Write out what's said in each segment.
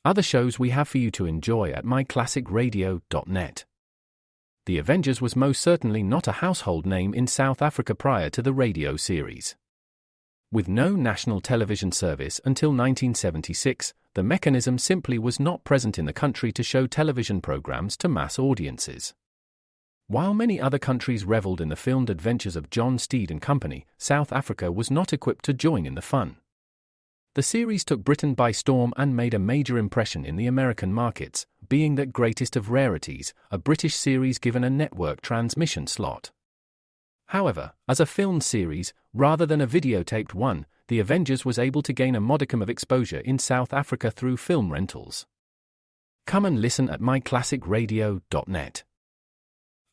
Other shows we have for you to enjoy at myclassicradio.net. The Avengers was most certainly not a household name in South Africa prior to the radio series. With no national television service until 1976, the mechanism simply was not present in the country to show television programs to mass audiences. While many other countries reveled in the filmed adventures of John Steed and Company, South Africa was not equipped to join in the fun. The series took Britain by storm and made a major impression in the American markets, being that greatest of rarities, a British series given a network transmission slot. However, as a filmed series, rather than a videotaped one, The Avengers was able to gain a modicum of exposure in South Africa through film rentals. Come and listen at myclassicradio.net.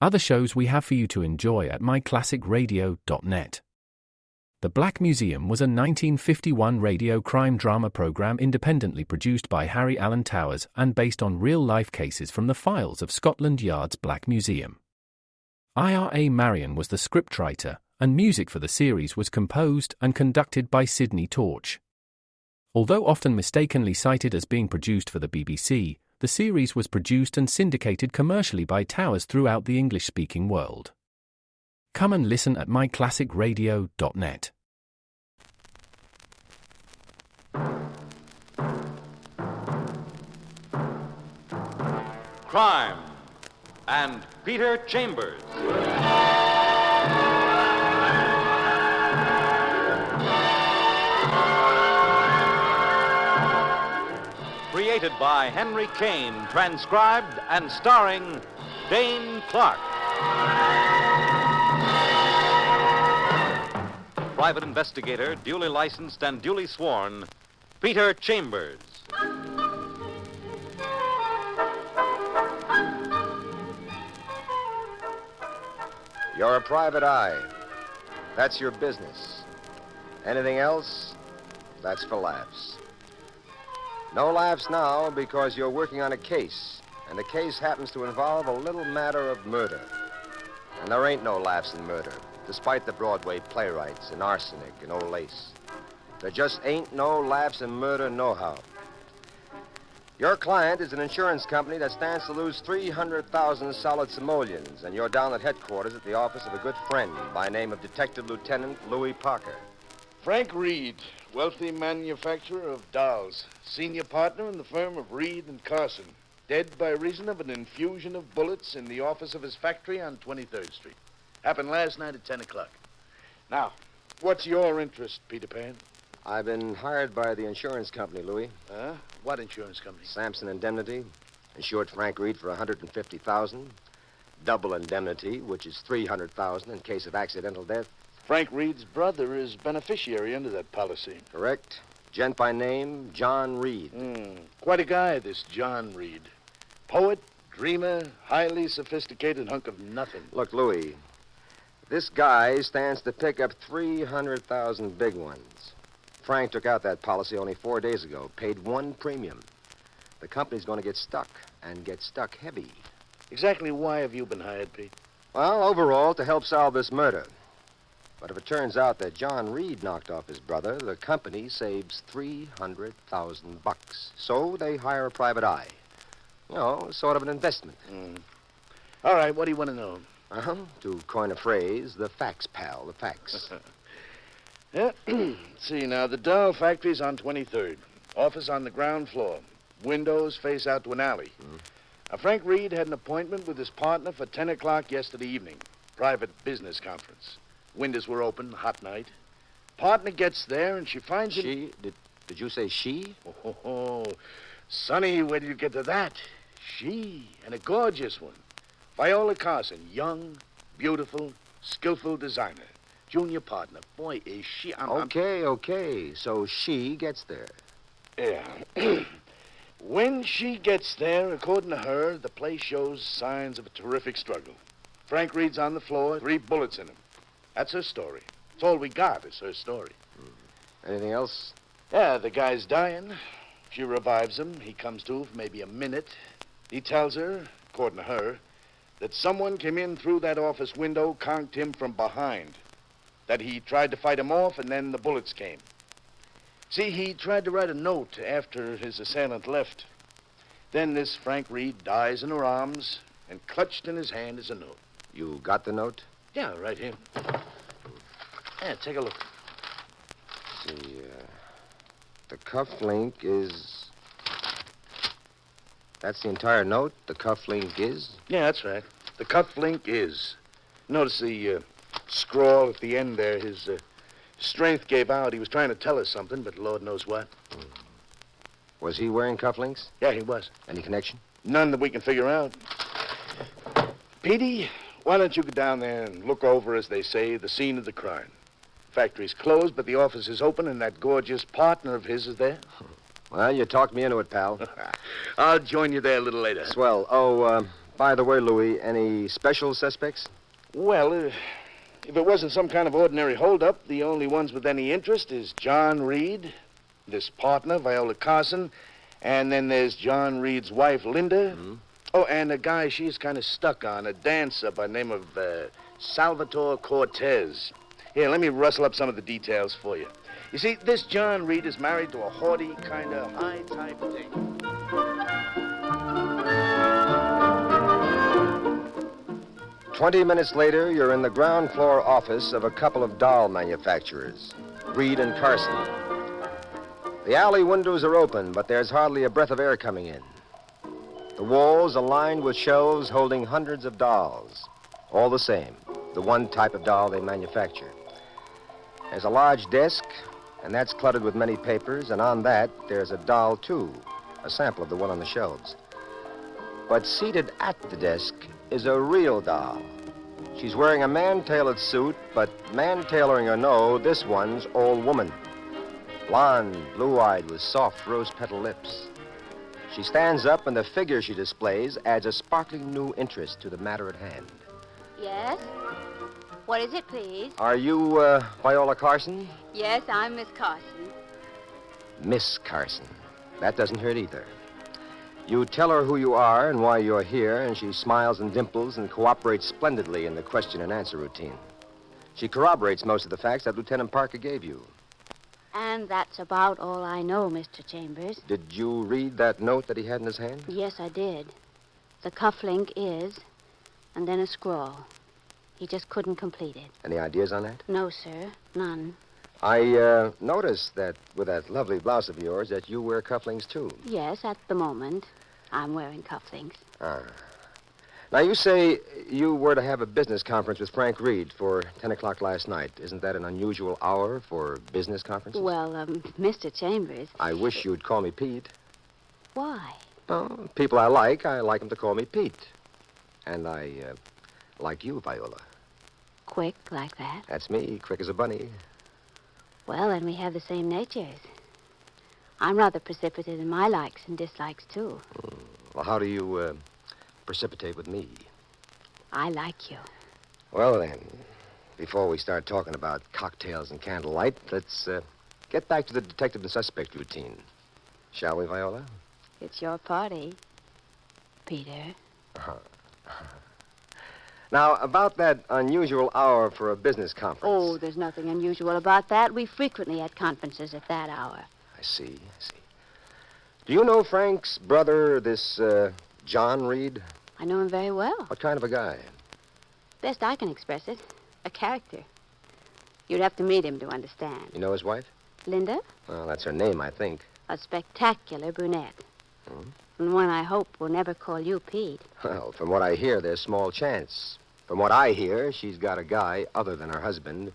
Other shows we have for you to enjoy at myclassicradio.net. The Black Museum was a 1951 radio crime drama program independently produced by Harry Alan Towers and based on real-life cases from the files of Scotland Yard's Black Museum. Ira Marion was the scriptwriter, and music for the series was composed and conducted by Sidney Torch. Although often mistakenly cited as being produced for the BBC, the series was produced and syndicated commercially by Towers throughout the English-speaking world. Come and listen at myclassicradio.net. Crime and Peter Chambers. Created by Henry Kane, transcribed and starring Dane Clark. Private investigator, duly licensed and duly sworn, Peter Chambers. You're a private eye. That's your business. Anything else, that's for laughs. No laughs now because you're working on a case, and the case happens to involve a little matter of murder. And there ain't no laughs in murder, despite the Broadway playwrights and arsenic and old lace. There just ain't no laughs in murder nohow. Your client is an insurance company that stands to lose 300,000 solid simoleons, and you're down at headquarters at the office of a good friend by name of Detective Lieutenant Louis Parker. Frank Reed, wealthy manufacturer of dolls, senior partner in the firm of Reed and Carson, dead by reason of an infusion of bullets in the office of his factory on 23rd Street. Happened last night at 10 o'clock. Now, what's your interest, Peter Pan? I've been hired by the insurance company, Louis. Huh? What insurance company? Samson Indemnity. Insured Frank Reed for $150,000. Double indemnity, which is $300,000 in case of accidental death. Frank Reed's brother is beneficiary under that policy. Correct. Gent by name, John Reed. Quite a guy, this John Reed. Poet, dreamer, highly sophisticated hunk of nothing. Look, Louis, this guy stands to pick up 300,000 big ones. Frank took out that policy only 4 days ago, paid one premium. The company's going to get stuck, and get stuck heavy. Exactly why have you been hired, Pete? Well, overall, to help solve this murder. But if it turns out that John Reed knocked off his brother, the company saves $300,000. So they hire a private eye. You know, sort of an investment. All right, what do you want to know? To coin a phrase, the facts, pal, the facts. Yeah. See, now, the doll factory's on 23rd. Office on the ground floor. Windows face out to an alley. Now, Frank Reed had an appointment with his partner for 10 o'clock yesterday evening. Private business conference. Windows were open, hot night. Partner gets there, and she finds him... She? Did you say she? Oh, Sonny, where did you get to that? She, and a gorgeous one. Viola Carson, young, beautiful, skillful designer. Junior partner. Boy, is she... Okay. So she gets there. Yeah. When she gets there, according to her, the place shows signs of a terrific struggle. Frank Reed's on the floor, 3 bullets in him. That's her story. That's all we got is her story. Anything else? Yeah, the guy's dying. She revives him. He comes to for maybe a minute. He tells her, according to her, that someone came in through that office window, conked him from behind. That he tried to fight him off, and then the bullets came. See, he tried to write a note after his assailant left. Then this Frank Reed dies in her arms, and clutched in his hand is a note. You got the note? Yeah, right here. Yeah, take a look. See, the cufflink is... That's the entire note? The cufflink is? Yeah, that's right. The cufflink is. Notice the scrawl at the end there. His strength gave out. He was trying to tell us something, but Lord knows what. Was he wearing cufflinks? Yeah, he was. Any connection? None that we can figure out. Petey, why don't you go down there and look over, as they say, the scene of the crime? Factory's closed, but the office is open, and that gorgeous partner of his is there. Well, you talked me into it, pal. I'll join you there a little later. Swell. Oh, by the way, Louis, any special suspects? Well, if it wasn't some kind of ordinary holdup, the only ones with any interest is John Reed, this partner, Viola Carson, and then there's John Reed's wife, Linda. Mm-hmm. Oh, and a guy she's kind of stuck on, a dancer by the name of Salvatore Cortez. Here, let me rustle up some of the details for you. You see, this John Reed is married to a haughty, kind of high-type dame. 20 minutes later, you're in the ground floor office of a couple of doll manufacturers, Reed and Carson. The alley windows are open, but there's hardly a breath of air coming in. The walls are lined with shelves holding hundreds of dolls, all the same, the one type of doll they manufacture. There's a large desk, and that's cluttered with many papers, and on that, there's a doll, too, a sample of the one on the shelves. But seated at the desk is a real doll. She's wearing a man-tailored suit, but man-tailoring or no, this one's all woman. Blonde, blue-eyed, with soft rose-petal lips. She stands up, and the figure she displays adds a sparkling new interest to the matter at hand. Yes? What is it, please? Are you, Viola Carson? Yes, I'm Miss Carson. Miss Carson. That doesn't hurt either. You tell her who you are and why you're here, and she smiles and dimples and cooperates splendidly in the question and answer routine. She corroborates most of the facts that Lieutenant Parker gave you. And that's about all I know, Mr. Chambers. Did you read that note that he had in his hand? Yes, I did. The cufflink is, and then a scrawl. He just couldn't complete it. Any ideas on that? No, sir. None. I noticed that with that lovely blouse of yours that you wear cufflinks, too. Yes, at the moment, I'm wearing cufflinks. Ah. Now, you say you were to have a business conference with Frank Reed for 10 o'clock last night. Isn't that an unusual hour for business conferences? Well, Mr. Chambers... I wish you'd call me Pete. Why? Oh, people I like them to call me Pete. And I like you, Viola. Quick like that? That's me, quick as a bunny. Well, then we have the same natures. I'm rather precipitate in my likes and dislikes, too. Well, how do you precipitate with me? I like you. Well, then, before we start talking about cocktails and candlelight, let's get back to the detective and suspect routine. Shall we, Viola? It's your party, Peter. Now, about that unusual hour for a business conference. Oh, there's nothing unusual about that. We frequently had conferences at that hour. I see. Do you know Frank's brother, this John Reed? I know him very well. What kind of a guy? Best I can express it, a character. You'd have to meet him to understand. You know his wife? Linda? Well, that's her name, I think. A spectacular brunette. Hmm? And one I hope will never call you Pete. Well, from what I hear, there's small chance. From what I hear, she's got a guy other than her husband,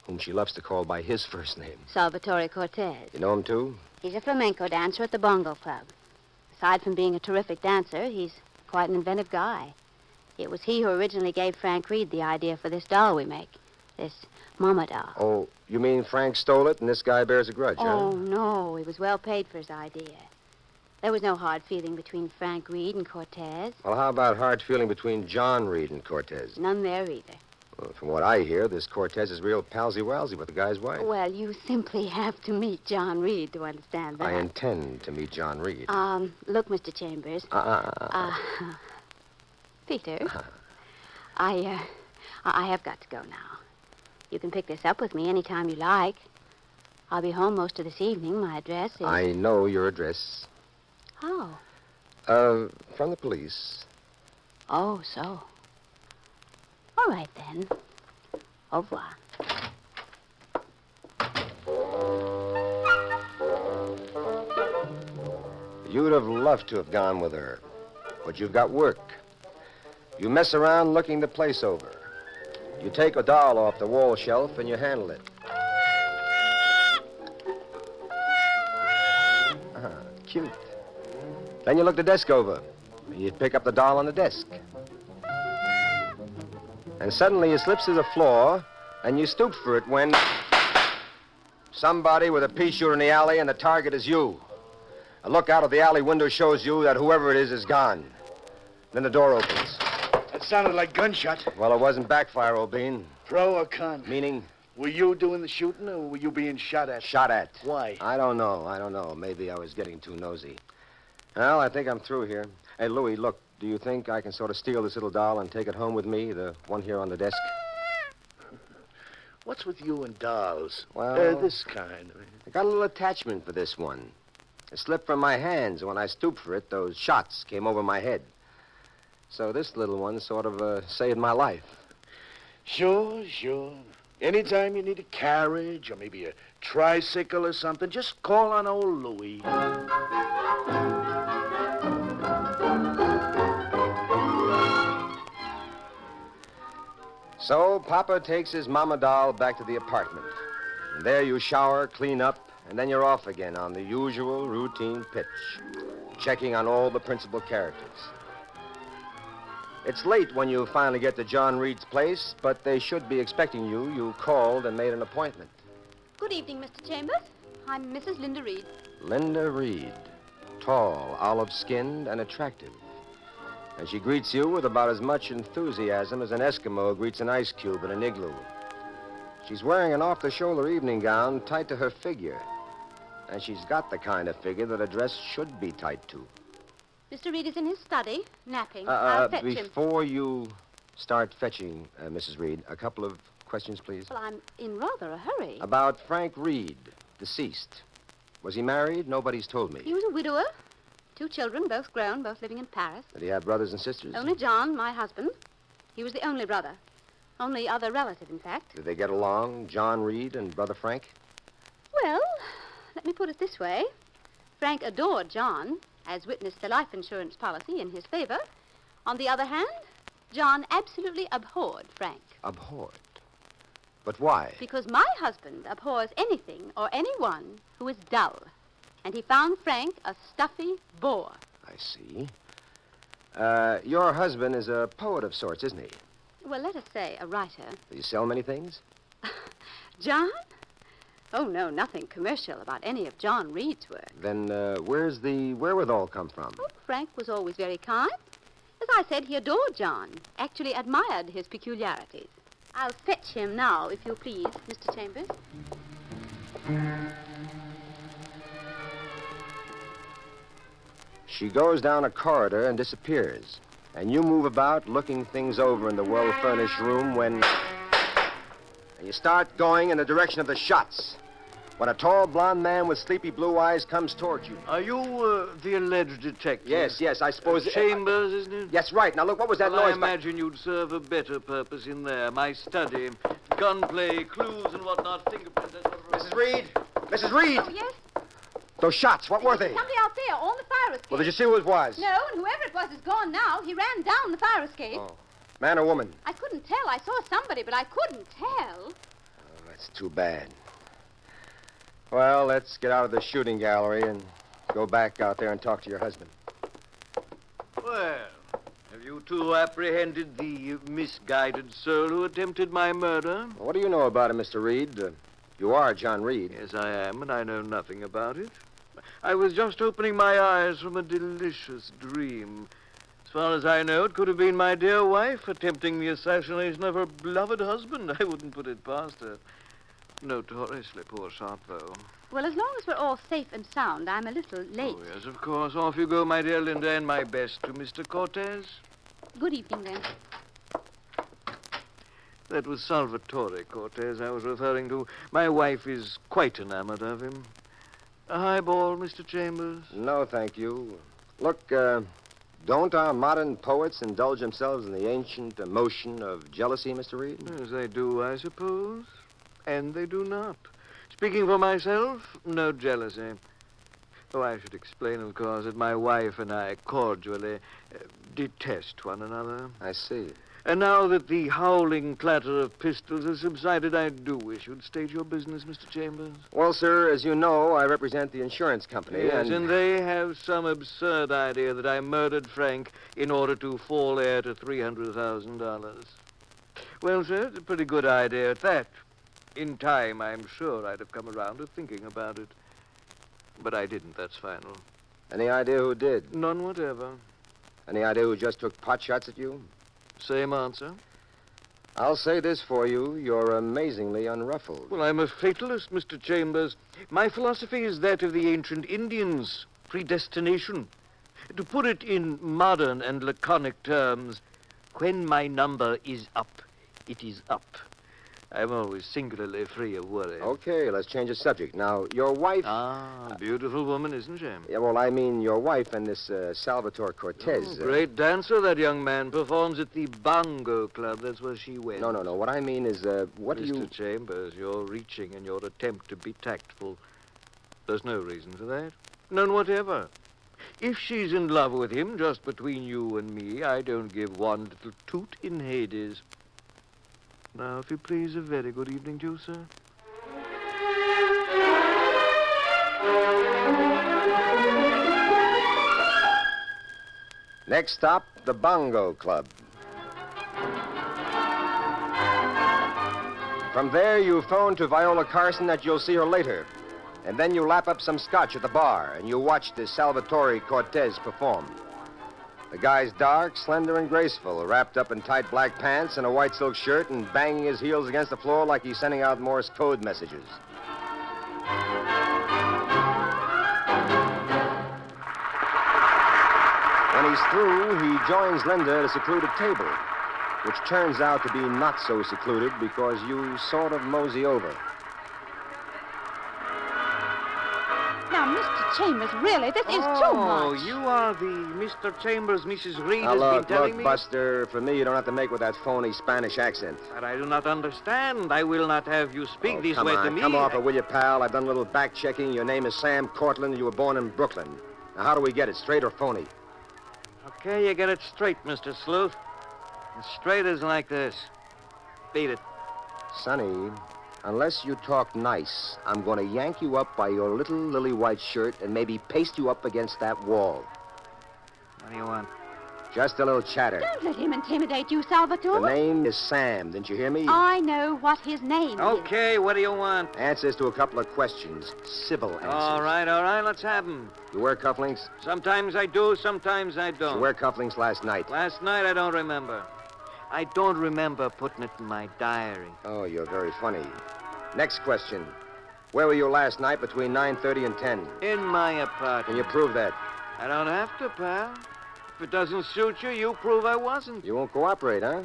whom she loves to call by his first name. Salvatore Cortez. You know him, too? He's a flamenco dancer at the Bongo Club. Aside from being a terrific dancer, he's quite an inventive guy. It was he who originally gave Frank Reed the idea for this doll we make. This mama doll. Oh, you mean Frank stole it and this guy bears a grudge, Oh, huh? no. He was well paid for his idea. There was no hard feeling between Frank Reed and Cortez. Well, how about hard feeling between John Reed and Cortez? None there either. Well, from what I hear, this Cortez is real palsy-walsy with the guy's wife. Well, you simply have to meet John Reed to understand that. I intend to meet John Reed. Look, Mr. Chambers. Peter. I have got to go now. You can pick this up with me any time you like. I'll be home most of this evening. My address is... I know your address. Oh. From the police. Oh, so. All right, then. Au revoir. You'd have loved to have gone with her, but you've got work. You mess around looking the place over. You take a doll off the wall shelf and you handle it. Cute. Then you look the desk over. You'd pick up the doll on the desk. And suddenly it slips to the floor, and you stoop for it when somebody with a pea shooter in the alley, and the target is you. A look out of the alley window shows you that whoever it is gone. Then the door opens. That sounded like gunshot. Well, it wasn't backfire, old bean. Pro or con? Meaning? Were you doing the shooting, or were you being shot at? Shot at. Why? I don't know. Maybe I was getting too nosy. Well, I think I'm through here. Hey, Louie, look, do you think I can sort of steal this little doll and take it home with me, the one here on the desk? What's with you and dolls? Well, This kind. I got a little attachment for this one. It slipped from my hands, and when I stooped for it, those shots came over my head. So this little one sort of saved my life. Sure. Anytime you need a carriage or maybe a tricycle or something, just call on old Louie. So Papa takes his mama doll back to the apartment. And there you shower, clean up, and then you're off again on the usual routine pitch, checking on all the principal characters. It's late when you finally get to John Reed's place, but they should be expecting you. You called and made an appointment. Good evening, Mr. Chambers. I'm Mrs. Linda Reed. Linda Reed. Tall, olive-skinned, and attractive. And she greets you with about as much enthusiasm as an Eskimo greets an ice cube in an igloo. She's wearing an off-the-shoulder evening gown tight to her figure. And she's got the kind of figure that a dress should be tight to. Mr. Reed is in his study, napping. I'll fetch him. Before you start fetching, Mrs. Reed, a couple of questions, please. Well, I'm in rather a hurry. About Frank Reed, deceased. Was he married? Nobody's told me. He was a widower. 2 children, both grown, both living in Paris. Did he have brothers and sisters? Only John, my husband. He was the only brother. Only other relative, in fact. Did they get along, John Reed and Brother Frank? Well, let me put it this way. Frank adored John, as witnessed the life insurance policy in his favor. On the other hand, John absolutely abhorred Frank. Abhorred? But why? Because my husband abhors anything or anyone who is dull. And he found Frank a stuffy bore. I see. Your husband is a poet of sorts, isn't he? Well, let us say a writer. Does he sell many things? John? Oh, no, nothing commercial about any of John Reed's work. Then where's the wherewithal come from? Oh, Frank was always very kind. As I said, he adored John, actually admired his peculiarities. I'll fetch him now, if you please, Mr. Chambers. She goes down a corridor and disappears. And you move about looking things over in the well-furnished room when... And you start going in the direction of the shots. When a tall, blond man with sleepy blue eyes comes towards you. Are you the alleged detective? Yes, I suppose... Chambers, isn't it? Yes, right. Now, look, what was that Well, noise? I imagine you'd serve a better purpose in there. My study. Gunplay, clues, and whatnot. Fingerprints. Mrs. Reed! Mrs. Reed! Oh, yes? Those shots, what were they? Somebody out there on the fire escape. Well, did you see who it was? No, and whoever it was is gone now. He ran down the fire escape. Oh. Man or woman? I couldn't tell. I saw somebody, but I couldn't tell. Oh, that's too bad. Well, let's get out of the shooting gallery and go back out there and talk to your husband. Well, have you two apprehended the misguided soul who attempted my murder? What do you know about him, Mr. Reed? You are John Reed. Yes, I am, and I know nothing about it. I was just opening my eyes from a delicious dream. As far as I know, it could have been my dear wife attempting the assassination of her beloved husband. I wouldn't put it past her. Notoriously poor shot, though. Well, as long as we're all safe and sound, I'm a little late. Oh, yes, of course. Off you go, my dear Linda, and my best to Mr. Cortez. Good evening, then. That was Salvatore Cortez I was referring to. My wife is quite enamored of him. A highball, Mr. Chambers? No, thank you. Look, don't our modern poets indulge themselves in the ancient emotion of jealousy, Mr. Reed? As they do, I suppose. And they do not. Speaking for myself, no jealousy. Oh, I should explain, of course, that my wife and I cordially detest one another. I see. And now that the howling clatter of pistols has subsided, I do wish you'd state your business, Mr. Chambers. Well, sir, as you know, I represent the insurance company, Yes, and they have some absurd idea that I murdered Frank in order to fall heir to $300,000. Well, sir, it's a pretty good idea at that. In time, I'm sure I'd have come around to thinking about it. But I didn't, that's final. Any idea who did? None whatever. Any idea who just took pot shots at you? Same answer. I'll say this for you. You're amazingly unruffled. Well, I'm a fatalist, Mr. Chambers. My philosophy is that of the ancient Indians, predestination. To put it in modern and laconic terms, when my number is up, it is up. I'm always singularly free of worry. Okay, let's change the subject. Now, your wife... Ah, beautiful woman, isn't she? Yeah, well, I mean your wife and this Salvatore Cortez. Great dancer, that young man. Performs at the Bongo Club. That's where she went. No. What I mean is, what do you... Mr. Chambers, you're reaching in your attempt to be tactful. There's no reason for that. None whatever. If she's in love with him, just between you and me, I don't give one little toot in Hades. Now, if you please, a very good evening to you, sir. Next stop, the Bongo Club. From there, you phone to Viola Carson that you'll see her later. And then you lap up some scotch at the bar, and you watch the Salvatore Cortez perform. The guy's dark, slender, and graceful, wrapped up in tight black pants and a white silk shirt and banging his heels against the floor like he's sending out Morse code messages. When he's through, he joins Linda at a secluded table, which turns out to be not so secluded because you sort of mosey over. Now, Mr. Chambers, really, this is too much. Oh, you are the Mr. Chambers Mrs. Reed Now, has look, been telling me. Buster, for me, you don't have to make with that phony Spanish accent. But I do not understand. I will not have you speak this way to me. Come off it, will you, pal? I've done a little back-checking. Your name is Sam Cortland, and you were born in Brooklyn. Now, how do we get it, straight or phony? Okay, you get it straight, Mr. Sleuth. And straight is like this. Beat it. Sonny, unless you talk nice, I'm going to yank you up by your little lily white shirt and maybe paste you up against that wall. What do you want? Just a little chatter. Don't let him intimidate you, Salvatore. The name is Sam. Didn't you hear me? I know what his name is. Okay, what do you want? Answers to a couple of questions. Civil answers. All right, let's have them. You wear cufflinks? Sometimes I do, sometimes I Did don't. you wear cufflinks last night? Last night, I don't remember. I don't remember putting it in my diary. Oh, you're very funny. Next question. Where were you last night between 9:30 and 10? In my apartment. Can you prove that? I don't have to, pal. If it doesn't suit you, you prove I wasn't. You won't cooperate, huh?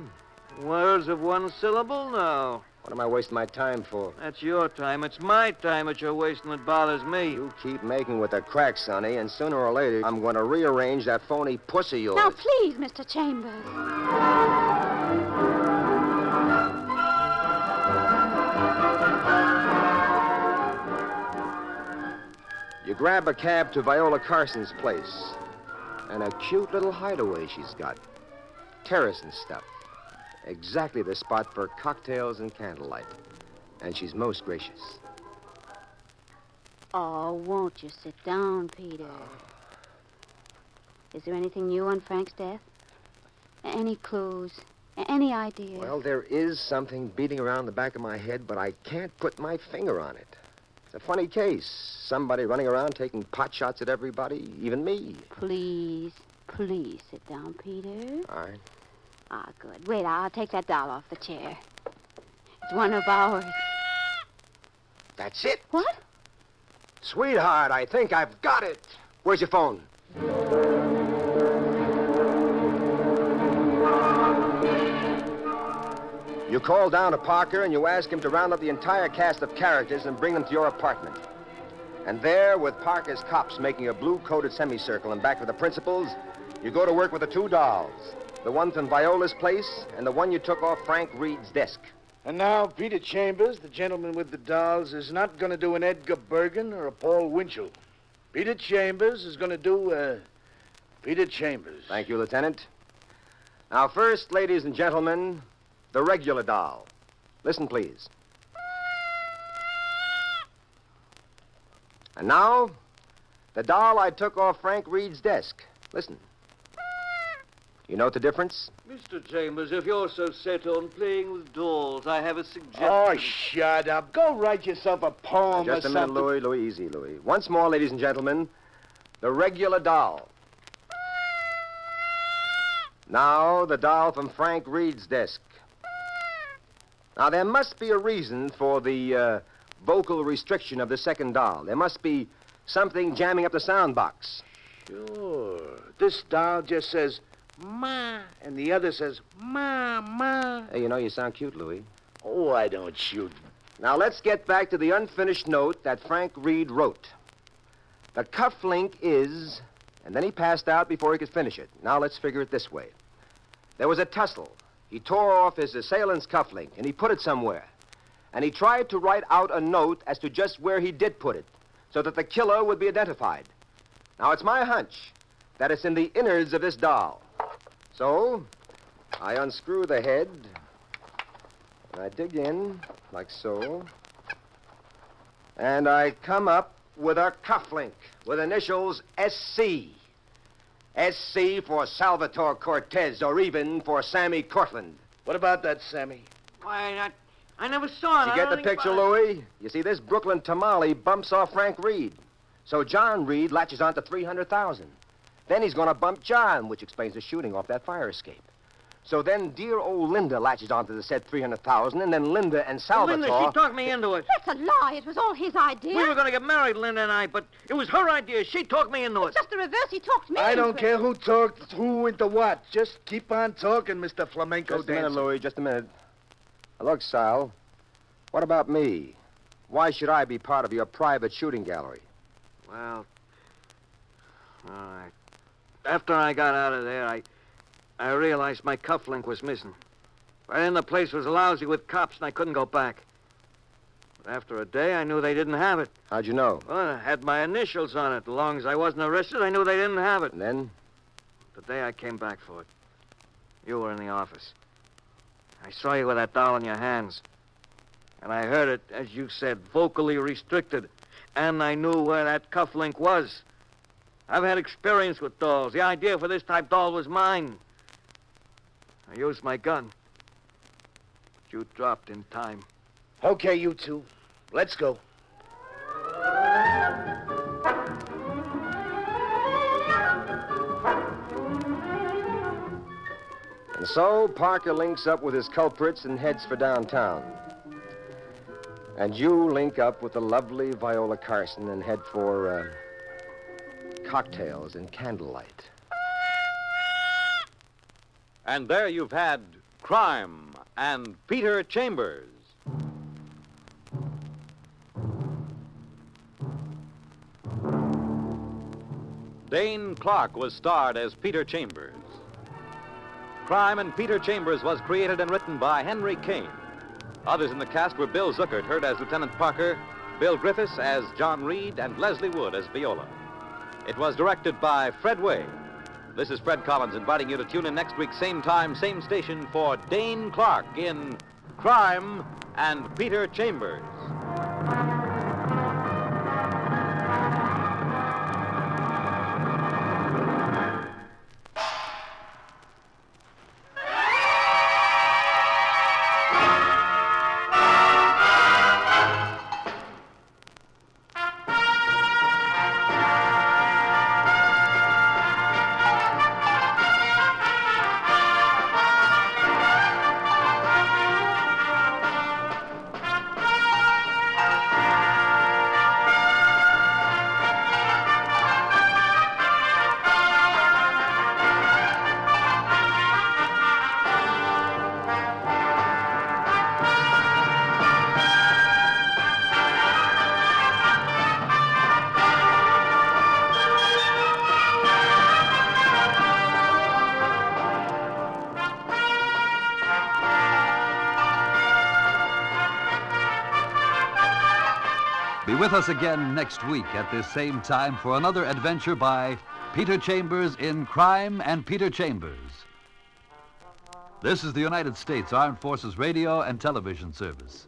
Words of one syllable? No. What am I wasting my time for? That's your time. It's my time that you're wasting that bothers me. You keep making with the crack, Sonny, and sooner or later, I'm going to rearrange that phony puss of yours. Now, please, Mr. Chambers. You grab a cab to Viola Carson's place. And a cute little hideaway she's got. Terrace and stuff. Exactly the spot for cocktails and candlelight. And she's most gracious. Oh, won't you sit down, Peter? Is there anything new on Frank's death? Any clues? Any ideas? Well, there is something beating around the back of my head, but I can't put my finger on it. It's a funny case. Somebody running around taking pot shots at everybody, even me. Please sit down, Peter. All right. Ah, good. Wait, I'll take that doll off the chair. It's one of ours. That's it. What? Sweetheart, I think I've got it. Where's your phone? You call down to Parker and you ask him to round up the entire cast of characters and bring them to your apartment. And there, with Parker's cops making a blue-coated semicircle in back of the principals, you go to work with the two dolls. The one from Viola's place and the one you took off Frank Reed's desk. And now Peter Chambers, the gentleman with the dolls, is not going to do an Edgar Bergen or a Paul Winchell. Peter Chambers is going to do, Peter Chambers. Thank you, Lieutenant. Now, first, ladies and gentlemen, the regular doll. Listen, please. And now, the doll I took off Frank Reed's desk. Listen. You note the difference? Mr. Chambers, if you're so set on playing with dolls, I have a suggestion. Oh, shut up. Go write yourself a poem Just or a minute, something. Louis, easy, Louis. Once more, ladies and gentlemen, the regular doll. Now, the doll from Frank Reed's desk. Now, there must be a reason for the vocal restriction of the second doll. There must be something jamming up the sound box. Sure. This doll just says, Ma, and the other says, Ma, Ma. Hey, you know, you sound cute, Louis. Oh, I don't shoot. Now, let's get back to the unfinished note that Frank Reed wrote. The cufflink is... And then he passed out before he could finish it. Now, let's figure it this way. There was a tussle. He tore off his assailant's cufflink, and he put it somewhere. And he tried to write out a note as to just where he did put it, so that the killer would be identified. Now, it's my hunch that it's in the innards of this doll. So, I unscrew the head, and I dig in, like so, and I come up with a cufflink with initials SC. SC for Salvatore Cortez, or even for Sammy Cortland. What about that, Sammy? Why, I never saw it. You get the picture, Louis? You see, this Brooklyn tamale bumps off Frank Reed. So John Reed latches on to $300,000. Then he's going to bump John, which explains the shooting off that fire escape. So then dear old Linda latches onto the said $300,000, and then Linda and Salvatore... Linda, she talked me into it. That's a lie. It was all his idea. We were going to get married, Linda and I, but it was her idea. She talked me into it. Just the reverse. He talked me I into don't it. care who talked who into what. Just keep on talking, Mr. Flamenco Just a minute, dancer. Louis, just a minute. Now, look, Sal, what about me? Why should I be part of your private shooting gallery? Well, all right. After I got out of there, I realized my cufflink was missing. Right then, the place was lousy with cops, and I couldn't go back. But after a day, I knew they didn't have it. How'd you know? Well, I had my initials on it. As long as I wasn't arrested, I knew they didn't have it. And then? The day I came back for it, you were in the office. I saw you with that doll in your hands. And I heard it, as you said, vocally restricted. And I knew where that cufflink was. I've had experience with dolls. The idea for this type doll was mine. I used my gun. But you dropped in time. Okay, you two. Let's go. And so Parker links up with his culprits and heads for downtown. And you link up with the lovely Viola Carson and head for, cocktails and candlelight. And there you've had Crime and Peter Chambers. Dane Clark was starred as Peter Chambers. Crime and Peter Chambers was created and written by Henry Kane. Others in the cast were Bill Zuckert, heard as Lieutenant Parker, Bill Griffiths as John Reed, and Leslie Wood as Viola. It was directed by Fred Way. This is Fred Collins inviting you to tune in next week, same time, same station, for Dane Clark in Crime and Peter Chambers. Be with us again next week at this same time for another adventure by Peter Chambers in Crime and Peter Chambers. This is the United States Armed Forces Radio and Television Service.